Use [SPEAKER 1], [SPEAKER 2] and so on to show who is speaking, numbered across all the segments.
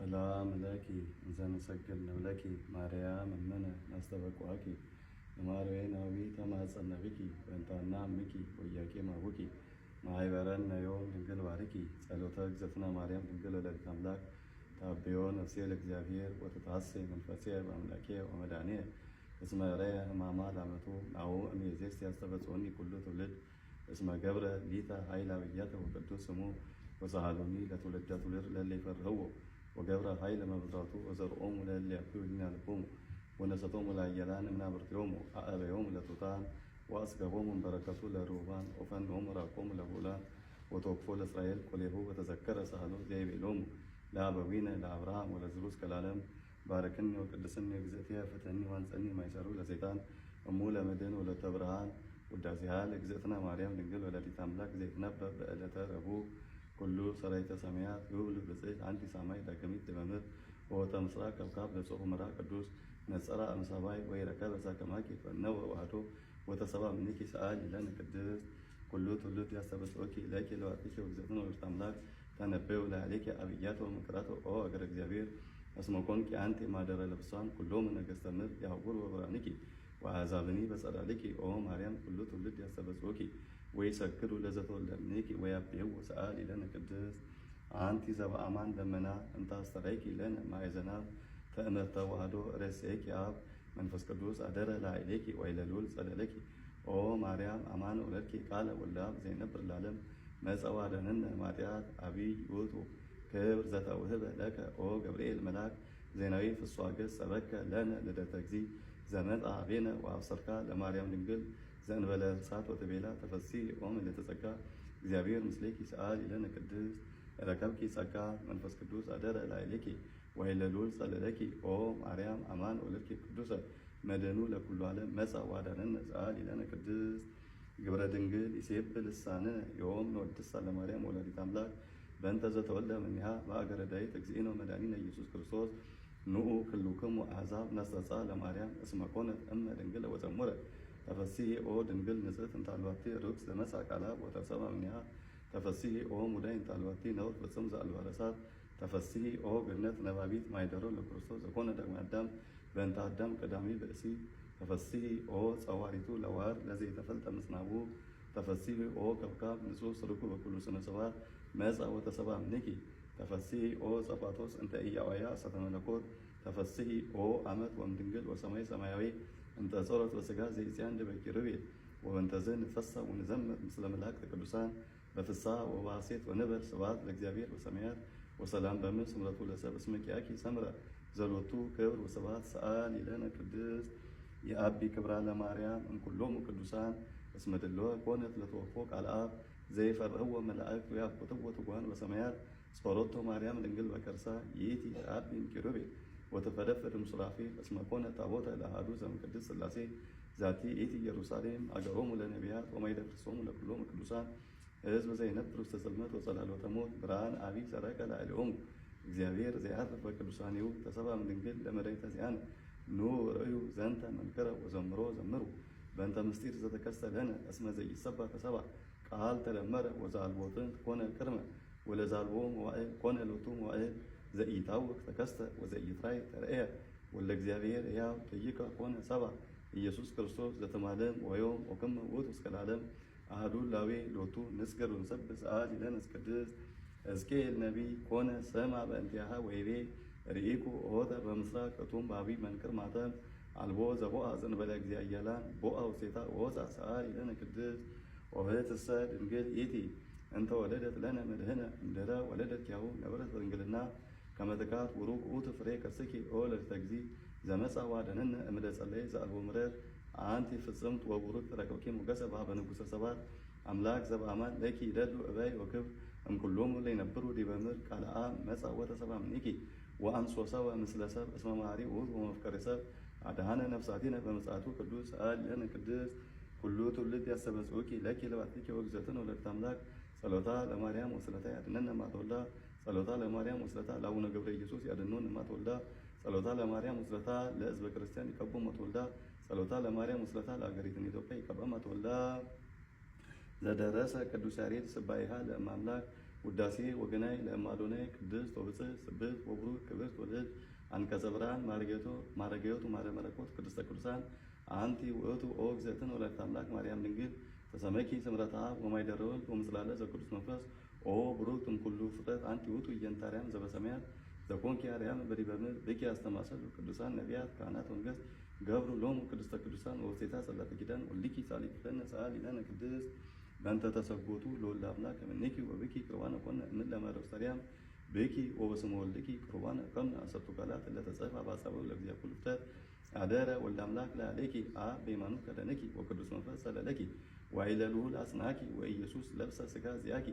[SPEAKER 1] ሰላም ለኪ እንዘንሰግድ ለኪ ማርያም እምነ ናስተበቋኪ ማርያናዊ ተማጸነብኪ በእንታና ምኪ ወያቄ ማቡኪ ማይበረን ዮም ድንግል ባርኪ ጸሎተ እግዝእትነ ማርያም ድንግል ወላዲተ አምላክ ታቤዮ ነፍሴ ለእግዚአብሔር ወተታሴ መንፈሴ በአምላኬ ወመድኃኒየ እስመ ርየ ሕማማ ላመቱ ናሁ እምይእዜሰ ያስተበጽኦኒ ኩሉ ትውልድ እስመ ገብረ ሊተ ኃይለ አብያተ ወቅዱስ ስሙ ወሰሃሎኒ ለትውልደ ትውልድ ለእለ ይፈርህዎ ወገብረ ኃይለ መብራቱ ወዘርኦሙ ለእለ ያክሉ ልቦሙ ወነሰቶሙ ለኃያላን እምናብርቲሆሙ አዕበዮሙ ለቱታን ወአስገቦሙ በረከቱ ለርሁባን ወፈንሆሙ ራቆሙ ለቡላን ወተወክፎ ለእስራኤል ቆሌሁ በተዘከረ ሳህሎ ዘይቤሎሙ ለአበዊነ ለአብርሃም ወለዝሩ እስከ ለዓለም ባረክኒ ወቅድስኒ እግዝእትየ ፍትሐኒ ዋንጸኒ ማይሰሩ ለሰይጣን እሙ ለምድን ወለተ ብርሃን ውዳሴሃ ለእግዝእትነ ማርያም ድንግል ወላዲተ አምላክ ዘይትነበብ በዕለተ ረቡዕ ኩሉ ሰራዊተ ሰማያት ይሁሉ ብፅዕት አንቲ ሰማይ ዳግሚት በምድር ወወተ ምስራቅ ከብካብ ለጽሑ ምራቅ ቅዱስ ነጸራ እምሰማይ ወይረከበ ዛከማኪ ፈነወ ዋህዶ ወተሰብአ እምኔኪ ሰአሊ ለነ ቅድስት ኩሉ ትውልድ ያስተበጽኦኪ ለኪ ለዋጥኪ ወእግዝእትነ ወላዲተ አምላክ ተነበዩ ለአሌኪ አብያተ ወምክራተ ኦ እግረ እግዚአብሔር እስመ ኮንኪ አንቲ ማደረ ለብሷን ኩሎሙ ነገሥተ ምድር ያዕቁሩ በብርሃንኪ ወአሕዛብኒ በጸዳልኪ ኦ ማርያም ኩሉ ትውልድ ያስተበጽኦኪ ወይሰግዱ ለዘተወልደኒኪ ወያብየው ሰአሊ ለነ ቅድስት አንቲ ዘበአማን ደመና እንተ አስተርአይኪ ለነ ማእዘናት ተእምርተ ተዋህዶ ርእሰኪ አብ መንፈስ ቅዱስ አደረ ላዕሌኪ ወይለልዑል ጸለለኪ ኦ ማርያም አማን ወለድኪ ቃለ ወልደ አብ ዘይነብር ለዓለም መጸዋ አደነነ እምኃጢአት አብይ ውእቱ ክብር ዘተውህበ ለከ ኦ ገብርኤል መልአክ ዜናዊ ፍስሐ ገጽ ሰበከ ለነ ልደተ እግዚእ ዘመጽአ ኀቤነ ወአብሰርካ ለማርያም ድንግል ዘእንበለ እሳት ወትቤላ ተፈሥሒ ኦ ምልዕተ ጸጋ እግዚአብሔር ምስሌኪ ሰአሊ ለነ ቅድስት ረከብኪ ጸጋ መንፈስ ቅዱስ አደረ ላዕሌኪ ወይለልዑል ጸለለኪ ኦ ማርያም አማን ወለድኪ ቅዱሰ መድኅኑ ለኩሉ ዓለም መጽአ ወአዳነነ ሰአሊ ለነ ቅድስት ግብረ ድንግል ይሴብሕ ልሳንነ ዮም ንወድሳ ለማርያም ወላዲተ አምላክ በእንተ ዘተወልደ እምኔሃ በአገረ ዳዊት እግዚእነ ወመድኃኒነ ኢየሱስ ክርስቶስ ንዑ ኩልክሙ አሕዛብ ነስተጽአ ለማርያም እስመ ኮነት እመ ድንግል ወዘሙረ ተፈሥሒ ኦ ድንግል ንጽሕት እንተ አልባቲ ርኩስ ዘመጽአ ቃለ አብ ወተሰብአ እምኔሃ ተፈሥሒ ኦ ሙዳይ እንተ አልባቲ ነውር ፍጹም ዘአልባ ረሳት ተፈሥሒ ኦ ገነት ነባቢት ማኅደሮ ለክርስቶስ ዘኮነ ዳግመ አዳም በእንተ አዳም ቀዳሚ ብእሲ ተፈሥሒ ኦ ጸዋሪቱ ለዋህድ ለዘይተፈልጠ ምጽናቡ ተፈሥሒ ኦ ከብካብ ንጹሕ ስርኩ በኩሉ ስነ ስብሐት መጽአ ወተሰብአ እምኔኪ ተፈሥሒ ኦ ጸፋጦስ እንተ ኢያዋያ እሳተ መለኮት ተፈሥሒ ኦ አመት ወእምድንግል ወሰማይ ሰማያዊ እንተ ጾረት በሥጋ ዘይጽያን ድበ ኪሩቤል ወበእንተዝ ንትፈሥሕ ወንዘምር ምስለ መላእክት ቅዱሳን በፍስሐ ወበሐሤት ወንበል ስብሐት ለእግዚአብሔር በሰማያት ወሰላም በምድር ስምረቱ ለሰብእ እስመ ኪያኪ ሰምረ ዘሎቱ ክብር ወስብሐት ሰአሊ ለነ ቅድስት የአቢ ክብራ ለማርያም እምኩሎሙ ቅዱሳን እስመ ድልወ ኮነት ለተወክፎ ቃለ አብ ዘይፈርህዎ መላእክት ወያኩትዎ ትጉሃን በሰማያት ጸሎቶ ማርያም ድንግል በከርሳ ይእቲ ተአቢ እምኪሩቤል ወተፈደፍድ እምሱራፌል እስመ ኮነት ታቦተ ለአሐዱ ዘእምቅድስት ሥላሴ ዛቲ ይእቲ ኢየሩሳሌም አገሮሙ ለነቢያት ወማይደፍርሶሙ ለኩሎሙ ቅዱሳን ሕዝብ ዘይነብር ውስተ ጽልመት ወጸላሎተ ሞት ብርሃን አቢይ ሰረቀ ላዕሌሆሙ እግዚአብሔር ዘያርፍ በቅዱሳኒሁ ተሰብአ እምድንግል ለመድኃኒተ ዚአነ ኑ ርእዩ ዘንተ መንክረ ወዘምሮ ዘምሩ በእንተ ምስጢር ዘተከስተ ለነ እስመ ዘይሰብሐ ተሰብአ ቃል ተደመረ ወዘአልቦ ጥንት ኮነ ቅድመ ወለዘአልቦ መዋዕል ኮነ ሎቱ መዋዕል ዘኢታወክ ተከስተ ወዘኢትራይ ተርእየ ወለ እግዚአብሔር ሕያው ደይቀ ኮነ ሰብአ ኢየሱስ ክርስቶስ ዘተማለም ወዮም ወክመ ውእቱ እስከ ለዓለም አሐዱ ላዌ ሎቱ ንስገድ ወንሰብሕ ሰአሊ ለነ ቅድስት ሕዝቅኤል ነቢይ ኮነ ሰምዐ በእንቲአሃ ወይቤ ርኢኩ ኆኅተ በምስራቅ እቱም በዐቢይ መንክር ማተም አልቦ ዘቦአ ዘእንበለ እግዚአ ኃያላን ቦአ ውስቴታ ወወፅአ ሰአሊ ለነ ቅድስት ኦህትሰ ድንግል ይእቲ እንተ ወለደት ለነ መድኅነ እምድኅረ ወለደት ኪያሁ ነበረት በድንግልና ከመ ትካት ቡሩክ ውእቱ ፍሬ ከርስኪ ኦ ወለድተ እግዚእ ዘመጽአ ወአዳነነ እምእደ ጸለየ ዘአልቦ ምሕረት አንቲ ፍጽምት ወቡሩክት ረከብኪ ሞገሰ በኀበ ንጉሠ ሰብሐት አምላክ ዘበአማን ለኪ ይደሉ እበይ ወክብር እምኩሎሙ ለይነብሩ ዲበ ምድር ቃለ አብ መጽአ ወተሰብአ እምኔኪ ወአንሶ ሰብእ ምስለ ሰብእ እስመ መሐሪ ውእቱ ወመፍቀሬ ሰብእ አድኃነ ነፍሳቲነ በምጽአቱ ቅዱስ ሰአሊ ለነ ቅድስት ኩሉ ትውልድ ያስተበጽኦኪ ለኪ ለባትኪ ወእግዝእትነ ወላዲተ አምላክ ጸሎታ ለማርያም ወስለታ ያድኅነነ እማትወልዳ ጸሎታ ለማርያም ወስለታ ለአቡነ ገብረ ኢየሱስ ያድኅኖን እማትወልዳ ጸሎታ ለማርያም ወስለታ ለሕዝበ ክርስቲያን ይቀቡ እማትወልዳ ጸሎታ ለማርያም ወስለታ ለአገሪቱን ኢትዮጵያ ይቀባ እማትወልዳ ዘደረሰ ቅዱስ ያሬድ ስባይሃ ለእመ አምላክ ውዳሴ ወገናይ ለእማዶናይ ቅድስት ወብጽሕ ጽብሕት ወቡሩክ ክብርት ወልድ አንቀጸ ብርሃን ማረገዮቱ ማረመለኮት ቅድስተ ቅዱሳን አንቲ ውእቱ ኦ እግዝእትነ ወላዲተ አምላክ ማርያም ድንግል ተሰመኪ ስምረተ አብ ወማኅደረ ወልድ ወምጽላለ ዘቅዱስ መንፈስ ኦ ቡሩክት እምኩሉ ፍጥረት አንቲ ውእቱ ኢየንተ አርያም ዘበሰማያት ዘኮንኪ አርያም በዲበ ምድር ብኪ አስተማሰሉ ቅዱሳን ነቢያት ካህናት ወንጌል ገብሩ ሎሙ ቅድስተ ቅዱሳን ወውስቴታ ጸላተ ኪዳን ወልኪ ጻሊቅ ለነ ሰአሊ ለነ ቅድስት በእንተ ተሰጎቱ ለወልደ አምላክ እምኔኪ ወብኪ ቁርባነ ኮነ እምን ለማረብ ሰሪያም ብኪ ወበስመ ወልድኪ ቁርባነ ኮነ አሰርቱ ቃላት ለተጸፋ ባጻበው ለእግዚአብሔር ኩሉ ፍጥረት አደረ ወልደ አምላክ ለአሌኪ አብ በየማኑ ከደነኪ ወቅዱስ መንፈስ ሰለለኪ ዋይለ ልዑል አጽናኪ ወኢየሱስ ለብሰ ሥጋ ዚአኪ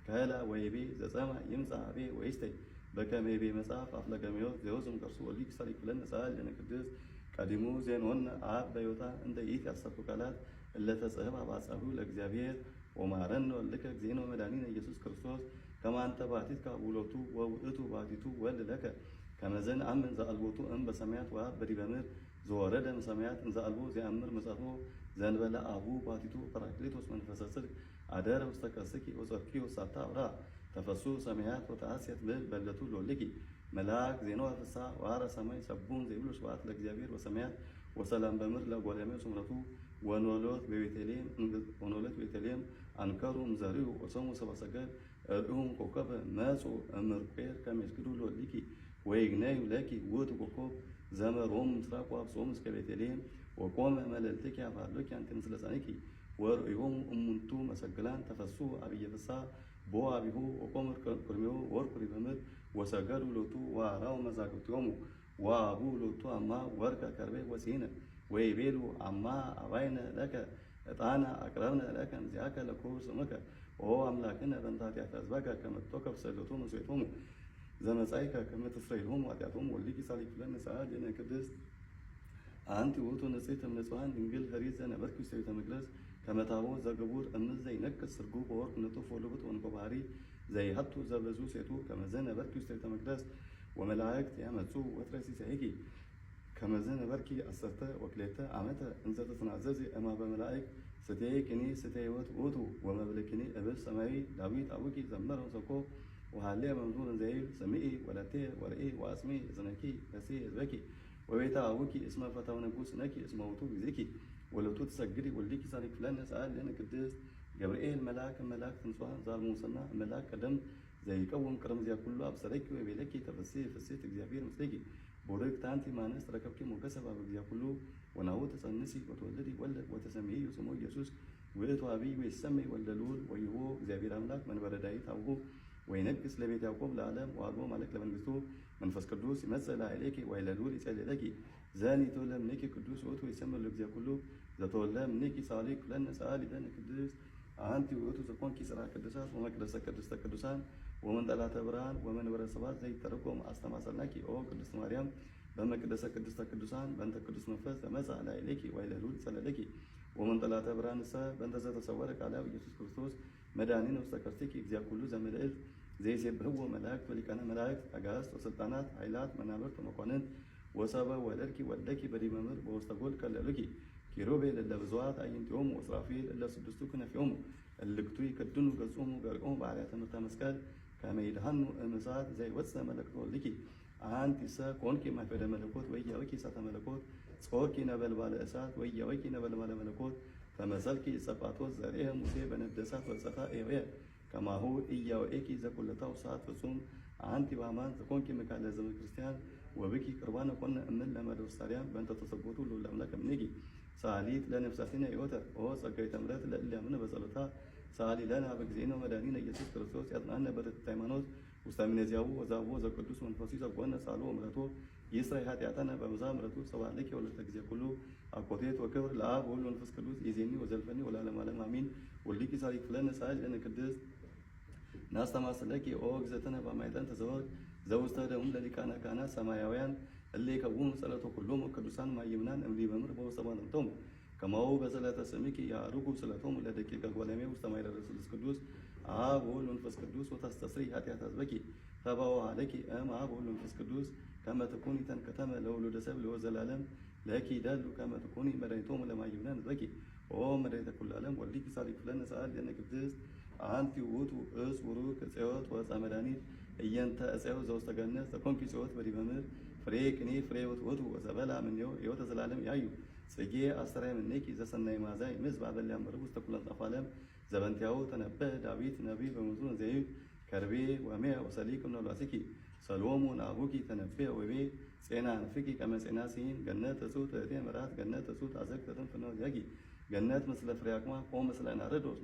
[SPEAKER 1] ከህላ ወይቤ ዘጸማ ይምጻ አቤ ወይስተይ በከመ ይቤ መጽሐፍ አፍለገሜዮ ዘወዝም ቅርሱ ወሊክ ሰሪክ ብለን ሰአል ለነ ቅድስት ቀዲሙ ዜንወነ አብ በዮታ እንደ ይት ያሰርቱ ቃላት እለተጽሕፋ ባጻብኡ ለእግዚአብሔር ወማረነ ወልድከ እግዚእነ ወመድኃኒነ ኢየሱስ ክርስቶስ ከመ አንተ ባሕቲት ከአቡሎቱ ወውእቱ ባሕቲቱ ወልድ ለከ ከመ ዘንአምን ዘአልቦቱ እም በሰማያት ወአብ በዲበ ምድር ዘወረደ እምሰማያት እንዘ አልቦ ዘያእምር ምጽአቶ ዘእንበለ አቡ ባሕቲቱ ጰራቅሊጦስ መንፈሰ ጽድቅ አደረ ውስተ ከርስኪ ወጸርኪ ወሳታ አብርሃ ተፈሱ ሰማያት ወተሐሴት ብል በለቱ ሎልኪ መልአክ ዜናው ፍስሐ ወአረ ሰማይ ሰቡን ዘይብሉ ስብሐት ለእግዚአብሔር ወሰማያት ወሰላም በምድር ለጓለሜው ስምረቱ ወኖሎት በቤተልሔም አንከሩ እምዘሪሁ ወሰሙ ሰብአ ሰገል እርኢሁም ኮከበ መጹ እምርቄር ከመ ይስግዱ ሎልኪ ወይግነዩ ለኪ ውእቱ ኮከብ ዘመሮሙ ምስራቅ ወአብጽሖሙ እስከ ቤተልሔም ወቆመ መለልትኪ አፍሃሎኪ አንቲ ምስለ ጻኒኪ ወርእዮሙ እሙንቱ መሰግላን ተፈሱ አብየ ፍስሐ ቦ አቢሁ ወቆመ ቅድሜሁ ወርቁ ዲበ ምድር ወሰገዱ ሎቱ ወአርአዩ መዛግብቲሆሙ ወአቡ ሎቱ አማ ወርቀ ከርቤ ወፂነ ወይቤሉ አማ አባይነ ለከ ዕጣነ አቅረብነ ለከ እምዚአከ ለክቡር ስምከ ኦ አምላክነ በእንተ ኃጢአተ ሕዝበከ ከመ ትወከፍ ስእለቶሙ ወሴቶሙ ዘመጻእከ ከመ ትስረይሎሙ ኃጢአቶሙ ወልድኪ ጻድቅ ለነ ሰአሊ ለነ ቅድስት አንቲ ውእቱ ንጽሕት እምንጹሐን ድንግል ኅሪት ዘነበርኪ ውስተ ቤተ መቅደስ ከመ ታቦት ዘግቡር እምዝ ዘይነቅስ ስርጉ በወርቅ ንጡፍ ወልብጥ ወንቆ ባህሪ ዘይሀቱ ዘብዙ ሴቱ ከመ ዘነበርኪ ውስተ ቤተ መቅደስ ወመላእክት ያመጹ ወትረ ሲሳይኪ ከመ ዘነበርኪ አሰርተ ወክልኤተ ዓመተ እንዘ ተትናዘዚ እምኀበ መላእክት ስትየ ቅኔ ስትየ ሕይወት ውእቱ ወመብል ቅኔ እብል ሰማያዊ ዳዊት አቡኪ ዘመረ ወሰኮ ወሃሌየ መዝሙር እንዘ ይብል ስምዒ ወለትየ ወርእይ ወአጽምዒ እዝነኪ ከስየ ሕዝበኪ ወቤተ አቡኪ እስመ ፈተው ንጉሥ ነኪ እስመ ውእቱ ጊዜኪ ወለቱ ትሰግዲ ወልድኪ ጻድቅ ለነ ሰአሊ ለነ ቅድስት ገብርኤል መልአክ መላእክት ንጹሐን ዘአልሙስና መልአክ ቀደም ዘይቀውም ቅድመ ዚአ ኩሉ አብሰረኪ ወይቤለኪ ተፈሥሒ ፍሥሕት እግዚአብሔር ምስሌኪ ቡርክት አንቲ እምአንስት ረከብኪ ሞገሰ በኀበ እግዚአ ኩሉ ወናሁ ትጸንሲ ወትወልዲ ወልደ ወትሰምዪ ስሞ ኢየሱስ ውእቱ አቢይ ወይሰመይ ወልደ ልዑል ወይሁ እግዚአብሔር አምላክ መንበረ ዳዊት አቡሁ ወይነግሥ ለቤተ ያዕቆብ ለዓለም ወአልቦ ማለክ ለመንግሥቱ መንፈስ ቅዱስ ይመጽእ ላዕሌኪ ወኃይለ ልዑል ይጼልእ ለኪ ዘኒትወለድ እምኔኪ ቅዱስ ውእቱ ይሰመይ ለእግዚአ ኩሉ ዘተወለደ እምኔኪ ጻድቅ ለነ ሰአሊ ለነ ቅድስት አንቲ ውእቱ ዘኮንኪ ጽርሐ ቅዱሳት ወመቅደሰ ቅድስተ ቅዱሳን ወመንጠላተ ብርሃን ወመንበረ ስብሐት ዘይተረጎም አስተማሰልናኪ ኦ ቅድስት ማርያም በመቅደሰ ቅድስተ ቅዱሳን በእንተ ቅዱስ መንፈስ ዘመጽአ ላዕሌኪ ወኃይለ ልዑል ይጼልእ ለኪ ወመንጠላተ ብርሃንሰ በእንተ ዘተሰወረ ቃለ ኢየሱስ ክርስቶስ መድኃኒነ ውስተ ከርሥኪ እግዚአ ኩሉ ዘምልዕልት ዘይሴብሕዎ መላእክት ወሊቃነ መላእክት አጋዕዝት ወሥልጣናት ኃይላት መናብርት ወመኳንንት ወሰብእ ወለድኪ ወልደኪ በዲበ ምድር በውስተ ጎል ከለሉኪ ኪሩቤል እለ ብዙኃት አዕይንቲሆሙ ወሱራፌል እለ ስድስቱ ክነፊሆሙ እልክቱ ይከድኑ ገጾሙ ገሪዖሙ በአርያተ ትምህርተ መስቀል ከመ ይድኃኑ እምእሳት ዘይወጽእ መለክቶ ወልድኪ አንቲሰ ኮንኪ ማኅፈደ መለኮት ወኢያወኪ እሳተ መለኮት ጾርኪ ነበልባለ እሳት ወኢያወኪ ነበልባለ መለኮት ተመሰልኪ ጸጳጦስ ዘርኤ ሙሴ በነደ እሳት ወጸታ ኤወየ ከማሁ ኢያውኤኪ ዘኩለታው ሰዓት ፍጹም አንቲ በአማን ዘኮንኪ መካነ ዘመ ክርስቲያን ወብኪ ቅርባነ ኮነ እምን ለመደወር ሳሪያም በእንተ ተሰቦቱ ለወልደ አምላክ እምኔኪ ሰአሊት ለነፍሳቲነ ሕይወተ ኦ ጸጋዊተ ምሕረት ለእለ ያምነ በጸሎታ ሰአሊ ለነ ኀበ እግዚእነ ወመድኃኒነ ኢየሱስ ክርስቶስ ያጽናነ በርትዕተ ሃይማኖት ውስተ እምኔዚያሁ ወዛብሖ ዘቅዱስ መንፈሱ ይጸግወነ ሣሎ ወምሕረቶ ይስረይ ኃጢአተነ በብዝኃ ምሕረቱ ስብሐት ለኪ ወለተ ጊዜ ኩሉ አኮቴት ወክብር ለአብ ወወልድ ወመንፈስ ቅዱስ ይእዜኒ ወዘልፈኒ ወለዓለመ ዓለም አሜን። ወልድኪ ጻድቅ ለነ ሰአሊ ለነ ቅድስት ናስተማስለኪ ኦ እግዝእትነ በማኅፀነ ተዘወርቅ ዘውስተ ደሙ ለሊቃነ ካህናት ሰማያውያን እለ ይከውኑ ጸሎተ ኩሎሙ ቅዱሳን ማይምናን እምሊበ ምድር በውስተ ባሕቲቶሙ ከማሁ በጸሎተ ስምኪ ያዕርጉ ስእለቶሙ ለደቂቀ ጓለሜ ውስተ ማኅደረ ስሉስ ቅዱስ አብ ወወልድ ወመንፈስ ቅዱስ ወታስተስሪ ኃጢአተ ሕዝበኪ ተባወሃለኪ እም አብ ወወልድ ወመንፈስ ቅዱስ ከመ ትኩኒ ተንከተመ ለውሉደ ሰብእ ለወዘላለም ለኪ ይደሉ ከመ ትኩኒ መድኃኒቶሙ ለማይምናን ሕዝበኪ ኦ መድኃኒተ ኩሉ ዓለም ወልድኪ ጻድቅ ለነ ሰአሊ ለነ ቅድስት አንቲ ውእቱ እፅ ቡሩክ ዕፄወት ወዕፀ መድኃኒት እየንተ ዕፄው ዘውስተ ገነት ዘኮንኪ ጽዮት በዲበ ምድር ፍሬ ቅኔ ፍሬ ውእቱ ወዘበላ እምኔሁ ሕይወተ ዘላለም ያዩ ጽጌ አስተርአየ እምኔኪ ዘሰናይ መዓዛ ይምዝ በአበሊያ መርብ ውስተ ኩሉ አጽናፈ ዓለም ዘበንቲአሁ ተነበየ ዳዊት ነቢይ በመዝሙር ዘይብ ከርቤ ወሜያ ወሰሊቅ እምነውላሲኪ ሰሎሞን አቡኪ ተነበየ ወቤ ጼና ንፍቂ ከመ ጼና ሲን ገነት እጹት እቴ መራት ገነት እጹት አዘቅት ተንፍነው ያጊ ገነት ምስለ ፍሬ አቅማ ቆ ምስለ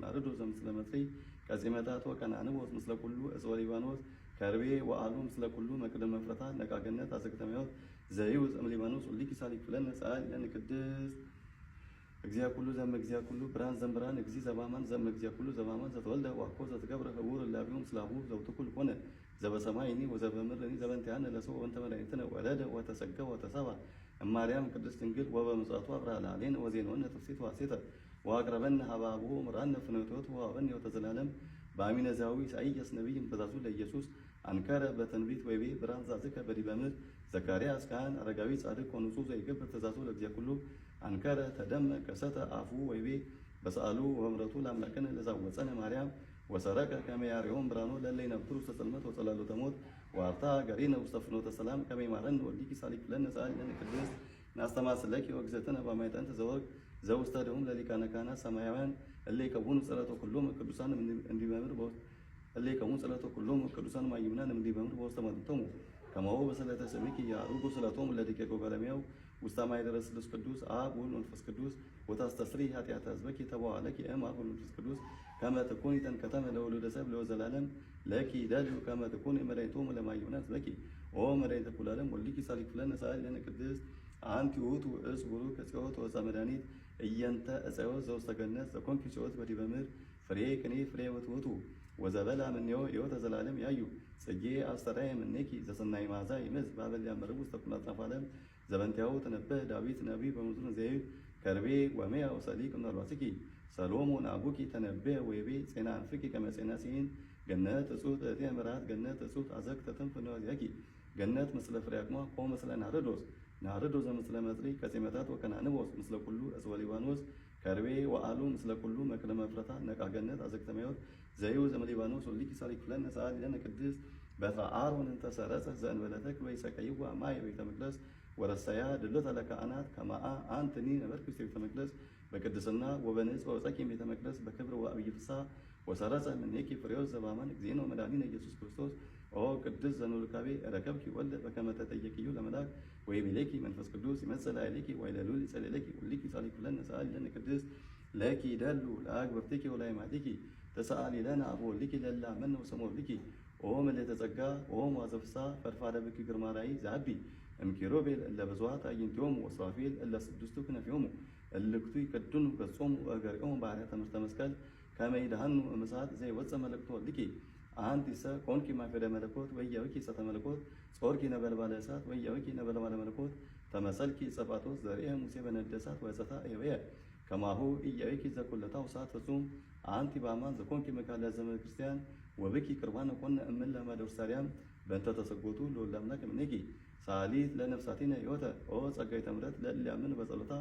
[SPEAKER 1] ናርዶስ ዘምስለ መጽሪ ቀጺመታት ወቀናንቦስ ምስለ ኩሉ እጽወ ሊባኖስ ከርቤ ወአሉ ምስለ ኩሉ መቅደም መፍረታ ነቃ ገነት አዘቅተ መዮት ዘይውፅ እምሊባኖስ ሁሊኪ ሳሊክ ፍለነ ጸአል ለን ቅድስ እግዚአ ኩሉ ዘም እግዚአ ኩሉ ብርሃን ዘምብርሃን እግዚ ዘባማን ዘም እግዚአ ኩሉ ዘባማን ዘተወልደ ዋኮ ዘተገብረ ህቡር እላቢሁም ስላሁ ዘውትኩል ኮነ ዘበሰማይኒ ወዘበምድርኒ ዘበንቲአነ ለሰው ወንተ መድኃኒትነ ወለደ ወተሰገ ወተሰባ እማርያም ቅድስት ድንግል ወበምጽአቱ አብርሃ ለዓሌነ ወዜንወነ ትፍሥሕት ወሐሴተ ወአቅረበነ ሀበ አቡሁ ምርአነ ፍኖቶቱ ወሀበነ ሕይወተ ዘላለም በአሚነ ዛዊ ኢሳይያስ ነቢይ ትእዛዙ ለኢየሱስ አንከረ በትንቢት ወይቤ ብርሃን ዛዝከ በዲበ ምድር ዘካርያስ ካህን አረጋዊ ጻድቅ ወንጹሕ ዘይገብር ትእዛዙ ለእግዚአ ኩሉ አንከረ ተደመ ከሰተ አፉ ወይቤ በሰአሉ ወምረቱ ለአምላክነ ለዛወፀነ ማርያም ወሰረቀ ከመ ያርዮም ብርሃኖ ለእለ ይነብሩ ውስተ ጽልመት ወጸላሎተ ሞት ወአርታ ገሪነ ውስተ ፍኖተ ሰላም ከመ ይማረነ ወልድኪ ሳሊክ ለነ ጸአል ለነ ቅድስት ናስተማስለኪ ወእግዝእትነ በማኅፀንተ ዘወርቅ ዘውስተ ደሙም ለሊቃነ ካህናት ሰማያውያን እለ ይከውኑ ጸሎተ ኩሎሙ ቅዱሳን እንዲመምር እለ ይከውኑ ጸሎተ ኩሎሙ ቅዱሳን ማይምናን እንዲመምር በውስተ መቅደቶሙ ከማሁ በስእለተ ስምኪ ያዕርጉ ስእለቶሙ ለደቂቀ ገለሜው ውስተ ማኅደረ ስሉስ ቅዱስ አብ ወወልድ ወመንፈስ ቅዱስ ወታስተስሪ ኃጢአተ ሕዝበኪ ተበዋለኪ እም አብ ወወልድ ወመንፈስ ቅዱስ ከመ ትኩኒ ተንከተመ ለወሉደ ሰብ ለወዘላለም ለኪ ደልዩ ከመ ትኩኒ መድኃኒቶሙ ለማይምናን ሕዝበኪ ኦ መድኃኒተ ኩሉ ዓለም ወልድኪ ሳሊክ ፍለነ ጸአል ለነ ቅድስት አንቲ ውእቱ እፅ ቡሩክ ዕፄወት ወዕፀ መድኃኒት እየንተ ዕፄወት ዘውስተ ገነት ዘኮንኪ ጽዮት በዲበ ምድር ፍሬ ቅኔ ፍሬ ውእቱ ወዘበላ እምኔሁ ሕይወተ ዘላለም ያዩ ጽጌ አስተርአየ እምኔኪ ዘሰናይ መዓዛ ይምዝ በአበሊያ መርብ ውስተ ኩሉ አጽናፈ ዓለም ዘበንቲአሁ ተነበየ ዳዊት ነቢይ በመዝሙር ዘይብ ከርቤ ወሜያ ወሰሊቅ እምነውላሲኪ ሰሎሞን አቡኪ ተነበየ ወይቤ ጼና ንፍቂ ከመ ጼና ሲን ገነት እጹት እቴ ምርአት ገነት እጹት አዘቅተ ተንፍነው ያጊ ገነት ምስለ ፍሬ አቅማ ቆ ምስለ ናርዶስ ዘምስለ መጽሪ ቀጺመታት ወቀናንቦስ ምስለ ኩሉ እጽወ ሊባኖስ ከርቤ ወአሉ ምስለ ኩሉ መቅደመ መፍረታ ነቃ ገነት አዘቅተ መዮት ዘይውፅ እምሊባኖስ ሁሊኪ ሳሊክ ፍለነ ጸአል ለነ ቅድስት በትረ አሮን እንተ ሰረጸት ዘእንበለ ተክል ወይሰቀይዋ ማየ ቤተ መቅደስ ወረሰያ ድሎተ ለካህናት ከማአ አንትኒ ነበርኪ ውስተ ቤተ መቅደስ በቅድስና ወበንጽሕ ወበጸኪ ቤተ መቅደስ በክብር ወአብይ ፍስሐ ወሰረጸ እምኔኪ ፍሬወት ዘበአማን እግዚእነ ወመድኃኒነ ኢየሱስ ክርስቶስ ኦ ቅድስት ዘእንበሉካቤ ረከብኪ ወልደ በከመ ተጠየቅዩ ለመልአክ ወይቤሌኪ መንፈስ ቅዱስ ይመጽእ ላዕሌኪ ወይለሉል ይጸልለኪ ሁሊኪ ሳሊክ ፍለነ ጸአል ለነ ቅድስት ለኪ ደሉ ለአግብርቲኪ ወለአይማቲኪ ተሰአሊ ለነ አብ ወልድኪ ለእለ አመነ ወሰምዐ ወልድኪ ኦ ምልዕተ ጸጋ ኦ መዋዕዘ ፍስሐ ፈድፋደ ብኪ ግርማ ራእይ ዘአቢ እምኪሩቤል እለ ብዙኃት አዕይንቲሆሙ ወሱራፌል እለ ስድስቱ ክነፊሆሙ እልክቱ ይከድኑ ገጾሙ ወእገሪሆሙ በአርያተ ትምህርተ መስቀል ከመ ይድኃኑ እምእሳት ዘይወፅእ መልእክቶ ወልድኪ አንቲሰ ኮንኪ ማኅፈደ መለኮት ወኢያብኪ እሳተ መለኮት ጾርኪ ነበልባለ እሳት ወኢያብኪ ነበልባለ መለኮት ተመሰልኪ ጸፋጦስ ዘርኤ ሙሴ በነደ እሳት ወዕፀታ እየበየ ከማሁ ኢያብኪ ዘኩለታው እሳት ፍጹም አንቲ በአማን ዘኮንኪ መካለ ዘመነ ክርስቲያን ወብኪ ቅርባነ ኮነ እምእለ እምአሐደ አርያም በእንተ ተሰጎቱ ለወልደ አምላክ እምኔኪ ሳሊት ለነፍሳቲነ ሕይወተ ኦ ጸጋይተ ምሕረት ለእለ ያምን በጸሎታ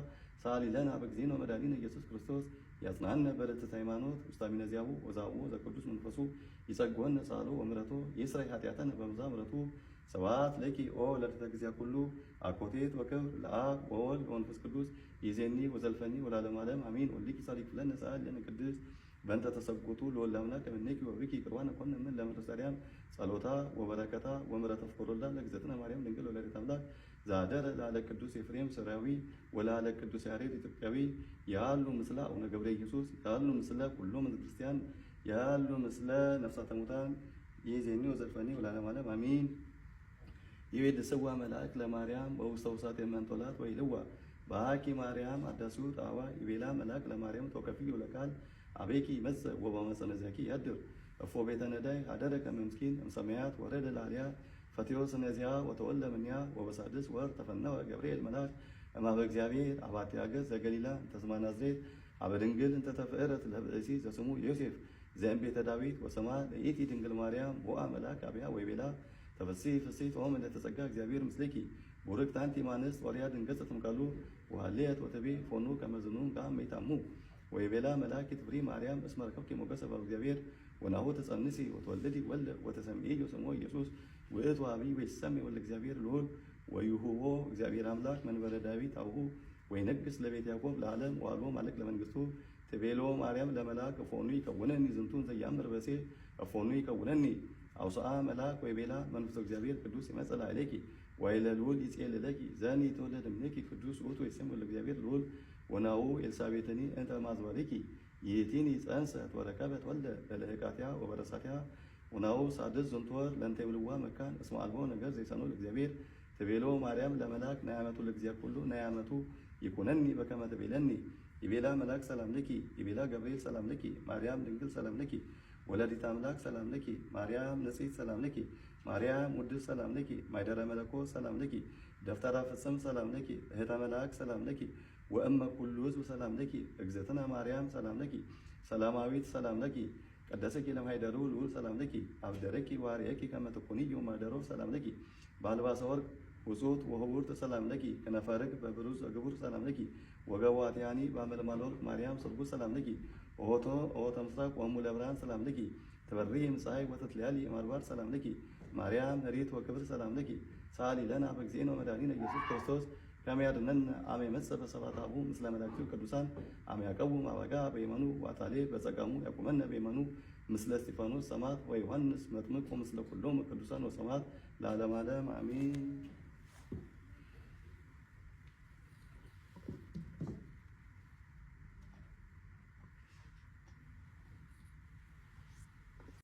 [SPEAKER 1] ሳሊ ለነ አበ እግዚእነ ወመድኃኒነ ኢየሱስ ክርስቶስ ያጽናነ በርትዕተ ሃይማኖት ውስተ አሚነ ዚአሁ ወዛብኡ ዘቅዱስ መንፈሱ ይጸግወነ ጻሎ ወምሕረቶ ይስረይ ኃጢአተነ በብዝኃ ምሕረቱ ስብሐት ለኪ ኦ ወላዲተ እግዚአ ኩሉ አኮቴት ወክብር ለአብ ወወልድ ወመንፈስ ቅዱስ ይእዜኒ ወዘልፈኒ ወለዓለመ ዓለም አሜን። ወልድኪ ሳሊክ ፍለነ ጸአል ለነ ቅድስት በእንተ ተሰጎቱ ለወልደ አምላክ እምኔኪ ወብኪ ቅርባነ ኮነ እምእለ እምአሐደ አርያም ጸሎታ ወበረከታ ወምሕረተ ፍቁር ወልዳ ለእግዝእትነ ማርያም ድንግል ወላዲተ አምላክ ዘአደረ ለአለ ቅዱስ ኤፍሬም ሶርያዊ ወለአለ ቅዱስ ያሬድ ኢትዮጵያዊ ያሉ ምስለ አቡነ ገብረ ኢየሱስ ያሉ ምስለ ኩሎሙ ሕዝበ ክርስቲያን ያሉ ምስለ ነፍሳተ ሙታን ይእዜኒ ወዘልፈኒ ወለዓለመ ዓለም አሜን። ይቤድስዋ መልአክ ለማርያም በውስተ ውሳጤ መንጦላት ወይልዋ በአኪ ማርያም አዳሱ ጣዋ ይቤላ መልአክ ለማርያም ተወከፊ ወለቃል አቤኪ ይመጽእ ወበመሰነ ዘኪ ያድር እፎ ቤተ ነዳይ አደረ ከመ ምስኪን እምሰማያት ወረደ ለአልያ ፈትዮ ስነዚያ ወተወልደ እምኔሃ ወበሳድስ ወር ተፈነወ ገብርኤል መልአክ እምኀበ እግዚአብሔር አባቴ አገር ዘገሊላ እንተ ስማ ናዝሬት አበ ድንግል እንተ ተፍዕረት ለብእሲ ዘስሙ ዮሴፍ ዘእምቤተ ዳዊት ወስማ ለይእቲ ድንግል ማርያም ቦአ መልአክ አብያ ወይቤላ ተፈሥሒ ፍሥሕት ኦ ምልዕተ ጸጋ እግዚአብሔር ምስሌኪ ቡርክት አንቲ እምአንስት ወርያ ድንገጸት እምቃሉ ወሀሌት ወትቤ ፎኑ ከመ ዝኑም ከአመ ይታሙ ወይቤላ መልአክ ትፍሪ ማርያም እስመ ረከብኪ ሞገሰ በእግዚአብሔር ወናሁ ተጸንሲ ወተወልዲ ወልደ ወተሰምዒ ስሞ ኢየሱስ ውእቱ አብይ ወይሰምዕ ወልደ እግዚአብሔር ልዑል ወይሁቦ እግዚአብሔር አምላክ መንበረ ዳዊት አቡሁ ወይነግስ ለቤት ያዕቆብ ለዓለም ወአልቦ ማለቅ ለመንግስቱ ትቤሎ ማርያም ለመልአክ እፎኑ ይከውነኒ ዝንቱን ዘያምር በሴ እፎኑ ይከውነኒ አውስአ መልአክ ወይቤላ መንፈስ እግዚአብሔር ቅዱስ ይመጽእ ላዕሌኪ ወይለ ልዑል ይጼልለኪ ዘኒ ተወለደ እምኔኪ ቅዱስ ውእቱ ወይሰምዕ ለእግዚአብሔር ልዑል ወናሁ ኤልሳቤጥኒ እንተ ማዝባሪኪ ይእቲኒ ጸንሰት ወረከበት ወልደ ለልህቃትያ ወበረሳትያ ወናሁ ሳድስ ዝንቱ ወር ለእንተ ይብልዋ መካን እስመ አልቦ ነገር ዘይሰኖ ለእግዚአብሔር ትቤሎ ማርያም ለመልአክ ናያመቱ ለእግዚአብሔር ኩሉ ናያመቱ ይኩነኒ በከመ ትቤለኒ ይቤላ መልአክ ሰላም ለኪ ይቤላ ገብርኤል ሰላም ለኪ ማርያም ድንግል ሰላም ለኪ ወላዲተ አምላክ ሰላም ለኪ ማርያም ንጽሕት ሰላም ለኪ ማርያም ውድስ ሰላም ለኪ ማይደረ መለኮት ሰላም ለኪ ደፍተራ ፍጽም ሰላም ለኪ እህተ መልአክ ሰላም ለኪ ወእመ ኩሉ ሕዝብ ሰላም ለኪ እግዝእትነ ማርያም ሰላም ለኪ ሰላማዊት ሰላም ለኪ ቀደሰኪ ለማይደሩ ልዑል ሰላም ለኪ አብደረኪ ዋርየኪ ከመ ትኩኒዩ ማደሮ ሰላም ለኪ በአልባሰ ወርቅ ውጹት ወህቡርት ሰላም ለኪ ከነፈርግ በብሩዝ ግቡር ሰላም ለኪ ወገዋትያኒ በአመልማል ወርቅ ማርያም ስርጉት ሰላም ለኪ ኦሆተ ምስራቅ ወእሙለ ብርሃን ሰላም ለኪ ትበርሂ ፀሐይ ወተትለያሊ ማርባር ሰላም ለኪ ማርያም ኅሪት ወክብር ሰላም ለኪ ሳሊ ለነ በእግዚእነ ወመድኃኒነ ኢየሱስ ክርስቶስ ከመ ያድኅነነ አመ ይመጽእ በሰብሐተ አቡሁ ምስለ መላእክቲሁ ቅዱሳን አመ ያቀውም አበጋ በየማኑ ወአታሌ በጸጋሙ ያቁመነ በየማኑ ምስለ እስጢፋኖስ ሰማዕት ወዮሐንስ መጥምቅ ወምስለ ኩሎሙ ቅዱሳን ወሰማዕት ለዓለመ ዓለም አሜን።